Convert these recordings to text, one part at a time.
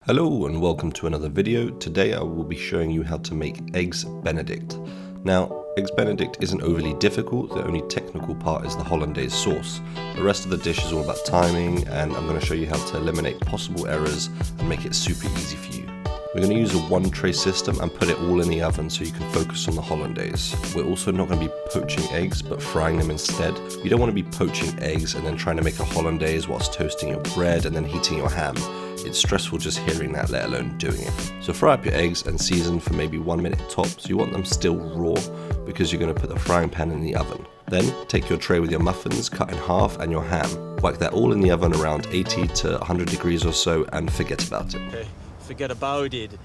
Hello and welcome to another video. Today I will be showing you how to make eggs Benedict. Now, eggs Benedict isn't overly difficult, the only technical part is the hollandaise sauce. The rest of the dish is all about timing, and I'm going to show you how to eliminate possible errors and make it super easy for you. We're going to use a one tray system and put it all in the oven so you can focus on the hollandaise. We're also not going to be poaching eggs but frying them instead. You don't want to be poaching eggs and then trying to make a hollandaise whilst toasting your bread and then heating your ham. It's stressful just hearing that, let alone doing it. So fry up your eggs and season for maybe 1 minute tops. You want them still raw because you're going to put the frying pan in the oven. Then take your tray with your muffins cut in half and your ham. Whack that all in the oven around 80 to 100 degrees or so and forget about it. Okay, forget about it.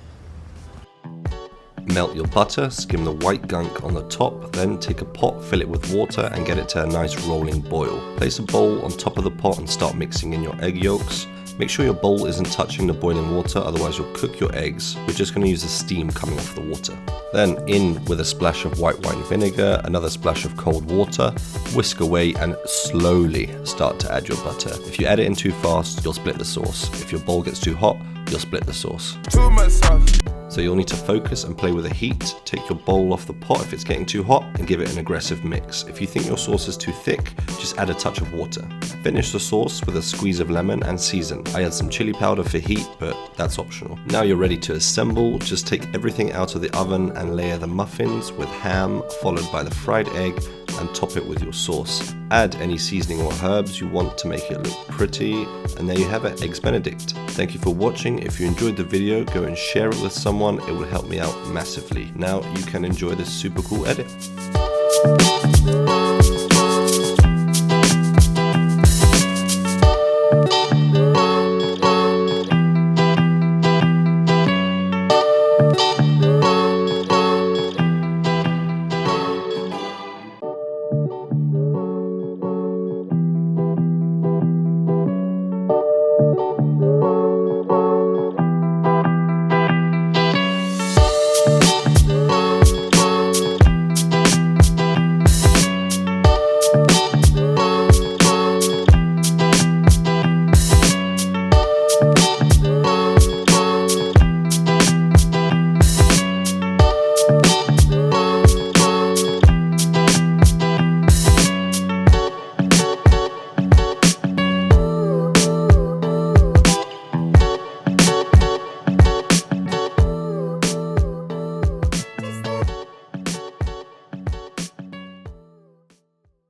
Melt your butter, skim the white gunk on the top, then take a pot, fill it with water and get it to a nice rolling boil. Place a bowl on top of the pot and start mixing in your egg yolks. Make sure your bowl isn't touching the boiling water, otherwise you'll cook your eggs. We're just going to use the steam coming off the water. Then in with a splash of white wine vinegar, another splash of cold water, whisk away and slowly start to add your butter. If you add it in too fast, you'll split the sauce. If your bowl gets too hot, you'll split the sauce. Too much sauce. So you'll need to focus and play with the heat. Take your bowl off the pot if it's getting too hot and give it an aggressive mix. If you think your sauce is too thick, just add a touch of water. Finish the sauce with a squeeze of lemon and season. I add some chili powder for heat, but that's optional. Now you're ready to assemble. Just take everything out of the oven and layer the muffins with ham, followed by the fried egg, and top it with your sauce. Add any seasoning or herbs you want to make it look pretty, and there you have it, eggs Benedict. Thank you for watching. If you enjoyed the video, go and share it with someone. It will help me out massively. Now you can enjoy this super cool edit.